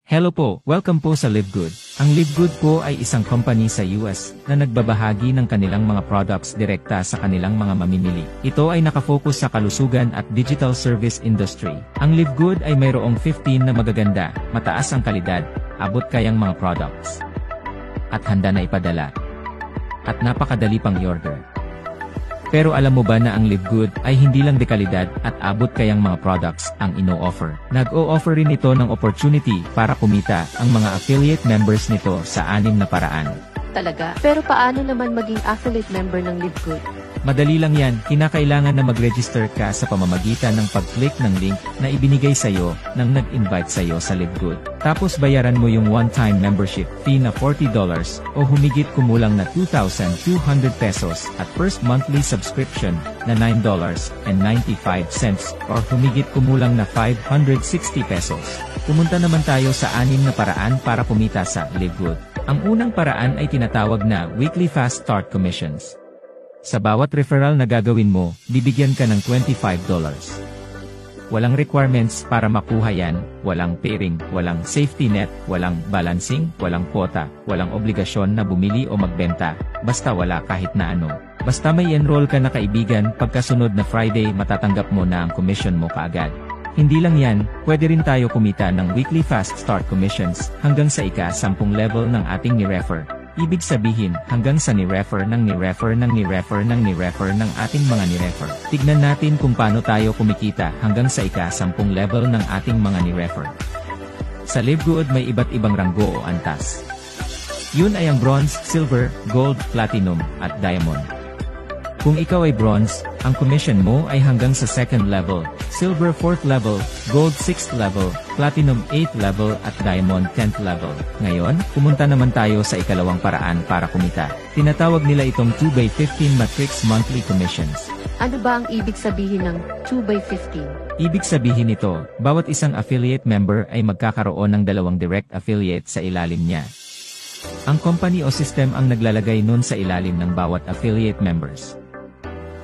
Hello po, welcome po sa LiveGood. Ang LiveGood po ay isang company sa US na nagbabahagi ng kanilang mga products direkta sa kanilang mga mamimili. Ito ay nakafocus sa kalusugan at digital service industry. Ang LiveGood ay mayroong 15 na magaganda, mataas ang kalidad, abot kayang mga products. At handa na ipadala. At napakadali pang i-order. Pero alam mo ba na ang LiveGood ay hindi lang dekalidad at abot kayang mga products ang ino-offer. Nag-o-offer rin ito ng opportunity para kumita ang mga affiliate members nito sa 6 na paraan. Talaga? Pero paano naman maging affiliate member ng LiveGood? Madali lang yan, kinakailangan na mag-register ka sa pamamagitan ng pag-click ng link na ibinigay sa'yo ng nag-invite sa'yo sa LiveGood. Tapos bayaran mo yung one-time membership fee na $40 o humigit kumulang na 2,200 pesos at first monthly subscription na $9.95 or humigit kumulang na 560 pesos. Pumunta naman tayo sa 6 na paraan para kumita sa LiveGood. Ang unang paraan ay tinatawag na Weekly Fast Start Commissions. Sa bawat referral na gagawin mo, bibigyan ka ng $25. Walang requirements para makuha yan, walang pairing, walang safety net, walang balancing, walang quota, walang obligasyon na bumili o magbenta, basta wala kahit na ano. Basta may enroll ka na kaibigan, pagkasunod na Friday matatanggap mo na ang commission mo kaagad. Hindi lang yan, pwede rin tayo kumita ng Weekly Fast Start Commissions hanggang sa ika-10 level ng ating ni-refer. Ibig sabihin, hanggang sa ni-refer ng ni-refer ng ni-refer ng ni-refer ng ating mga ni-refer. Tignan natin kung paano tayo kumikita hanggang sa ika-10 level ng ating mga ni-refer. Sa LiveGood may iba't ibang ranggo o antas. Yun ay ang bronze, silver, gold, platinum, at diamond. Kung ikaw ay bronze, ang commission mo ay hanggang sa 2nd level, silver 4th level, gold 6th level, platinum 8th level at diamond 10th level. Ngayon, pumunta naman tayo sa ikalawang paraan para kumita. Tinatawag nila itong 2x15 matrix monthly commissions. Ano ba ang ibig sabihin ng 2x15? Ibig sabihin nito, bawat isang affiliate member ay magkakaroon ng 2 direct affiliate sa ilalim niya. Ang company o system ang naglalagay nun sa ilalim ng bawat affiliate members.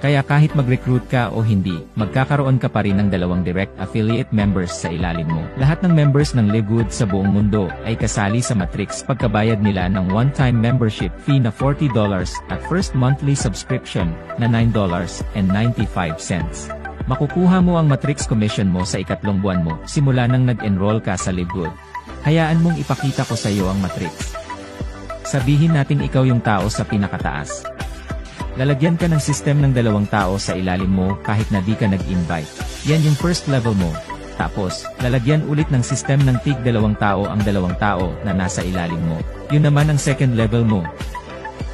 Kaya kahit mag-recruit ka o hindi, magkakaroon ka pa rin ng 2 direct affiliate members sa ilalim mo. Lahat ng members ng LiveGood sa buong mundo ay kasali sa matrix pagkabayad nila ng one-time membership fee na $40 at first monthly subscription na $9.95. Makukuha mo ang matrix commission mo sa ikatlong buwan mo simula nang nag-enroll ka sa LiveGood. Hayaan mong ipakita ko sa iyo ang matrix. Sabihin natin ikaw yung tao sa pinakataas. Lalagyan ka ng system ng 2 tao sa ilalim mo kahit na di ka nag-invite. Yan yung first level mo. Tapos, lalagyan ulit ng system ng tig 2 tao ang 2 tao na nasa ilalim mo. Yun naman ang 2nd level mo.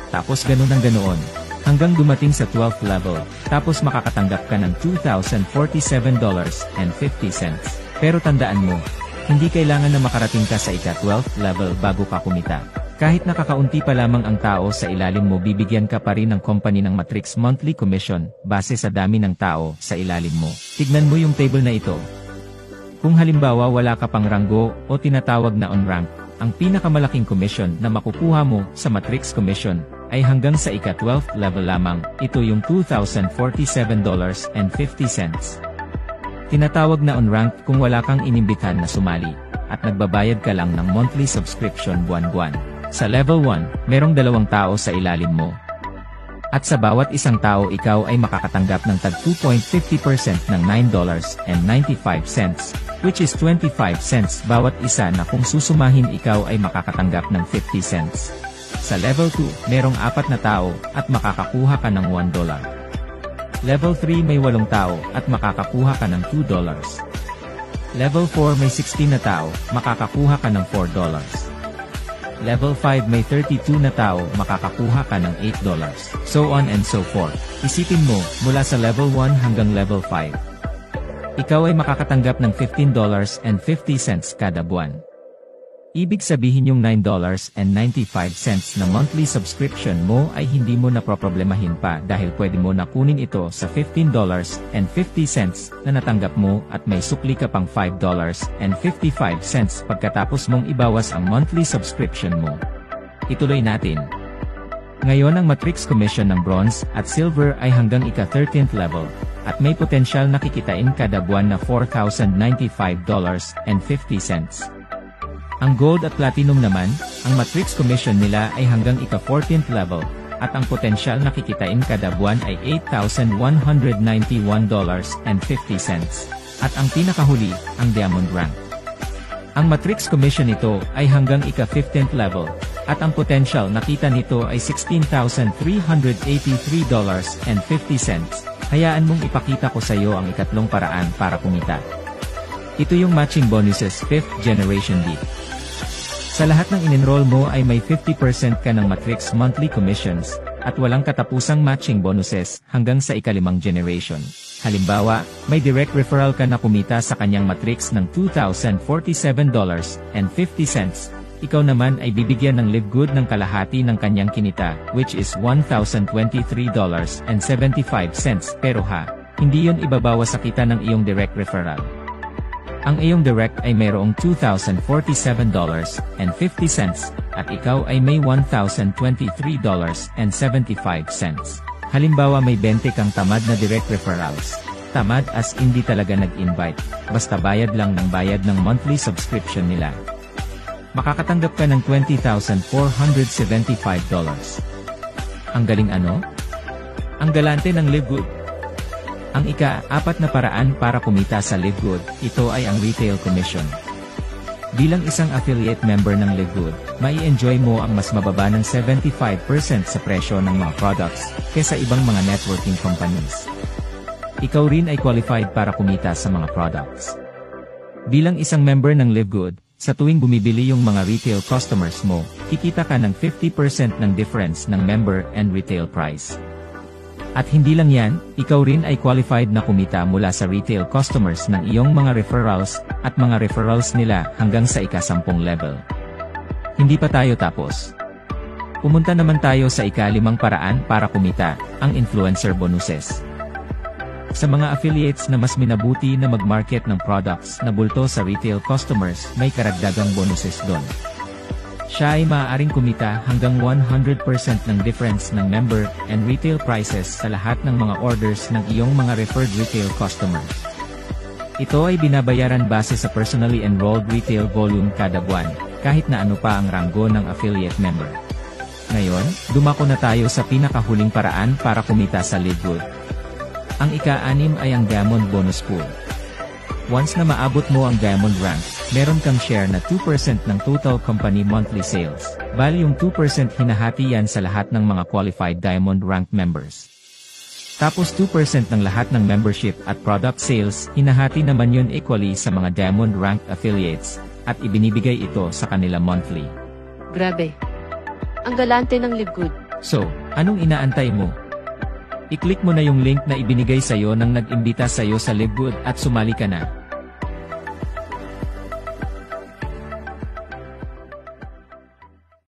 Tapos ganun ang ganoon. Hanggang dumating sa 12th level. Tapos makakatanggap ka ng $2,047.50. Pero tandaan mo, hindi kailangan na makarating ka sa ika-12th level bago ka kumita. Kahit nakakaunti pa lamang ang tao sa ilalim mo, bibigyan ka pa rin ng company ng matrix monthly commission base sa dami ng tao sa ilalim mo. Tignan mo yung table na ito. Kung halimbawa wala ka pang ranggo o tinatawag na on-rank, ang pinakamalaking commission na makukuha mo sa matrix commission ay hanggang sa ika-12th level lamang. Ito yung $2,047.50. Tinatawag na on-rank kung wala kang inimbitahan na sumali at nagbabayad ka lang ng monthly subscription buwan-buwan. Sa level 1, merong 2 tao sa ilalim mo. At sa bawat isang tao ikaw ay makakatanggap ng tag 2.50% ng $9.95, which is 25 cents bawat isa na kung susumahin ikaw ay makakatanggap ng 50 cents. Sa level 2, merong 4 na tao at makakakuha ka ng $1. Level 3 may 8 tao at makakakuha ka ng $2. Level 4 may 16 na tao, makakakuha ka ng $4. Level 5 may 32 na tao, makakakuha ka ng $8. So on and so forth. Isipin mo, mula sa level 1 hanggang level 5. Ikaw ay makakatanggap ng $15.50 kada buwan. Ibig sabihin yung $9.95 na monthly subscription mo ay hindi mo na problemahin pa dahil pwede mo na kunin ito sa $15.50 na natanggap mo at may sukli ka pang $5.55 pagkatapos mong ibawas ang monthly subscription mo. Ituloy natin. Ngayon ang matrix commission ng bronze at silver ay hanggang ika-13th level at may potensyal na kikitain kada buwan na $4,095.50. Ang Gold at Platinum naman, ang matrix commission nila ay hanggang ika-14th level, at ang potensyal na kikitain kada buwan ay $8,191.50. At ang pinakahuli, ang Diamond Rank. Ang matrix commission nito ay hanggang ika-15th level, at ang potensyal na kita nito ay $16,383.50. Hayaan mong ipakita ko sa iyo ang ikatlong paraan para kumita. Ito yung matching bonuses 5th generation lead. Sa lahat ng in-enroll mo ay may 50% ka ng matrix monthly commissions, at walang katapusang matching bonuses hanggang sa ika-5 generation. Halimbawa, may direct referral ka na kumita sa kanyang matrix ng $2,047.50. Ikaw naman ay bibigyan ng Live Good ng kalahati ng kanyang kinita, which is $1,023.75. Pero hindi yon ibabawas sa kita ng iyong direct referral. Ang iyong direct ay mayroong $2,047.50 at ikaw ay may $1,023.75. Halimbawa may 20 kang tamad na direct referrals. Tamad as hindi talaga nag-invite, basta bayad lang ng bayad ng monthly subscription nila. Makakatanggap ka ng $20,475. Ang galing ano? Ang galante ng Live Good. Ang ika-4 na paraan para kumita sa Live Good, ito ay ang retail commission. Bilang isang affiliate member ng Live Good, mai-enjoy mo ang mas mababa ng 75% sa presyo ng mga products, kesa ibang mga networking companies. Ikaw rin ay qualified para kumita sa mga products. Bilang isang member ng Live Good, sa tuwing bumibili yung mga retail customers mo, kikita ka ng 50% ng difference ng member and retail price. At hindi lang yan, ikaw rin ay qualified na kumita mula sa retail customers ng iyong mga referrals, at mga referrals nila hanggang sa ika-10 level. Hindi pa tayo tapos. Pumunta naman tayo sa ika-5 paraan para kumita, ang influencer bonuses. Sa mga affiliates na mas minabuti na mag-market ng products na bulto sa retail customers, may karagdagang bonuses doon. Siya ay maaaring kumita hanggang 100% ng difference ng member and retail prices sa lahat ng mga orders ng iyong mga referred retail customers. Ito ay binabayaran base sa personally enrolled retail volume kada buwan, kahit na ano pa ang ranggo ng affiliate member. Ngayon, dumako na tayo sa pinakahuling paraan para kumita sa Live Good. Ang ika-6 ay ang Diamond Bonus Pool. Once na maabot mo ang Diamond Rank, meron kang share na 2% ng total company monthly sales. Bali yung 2% hinahati yan sa lahat ng mga qualified Diamond Rank members. Tapos 2% ng lahat ng membership at product sales, hinahati naman yun equally sa mga Diamond Rank affiliates, at ibinibigay ito sa kanila monthly. Grabe. Ang galante ng Live Good. So, anong inaantay mo? I-click mo na yung link na ibinigay sa'yo nang nag-imbita sa'yo sa Live Good at sumali ka na.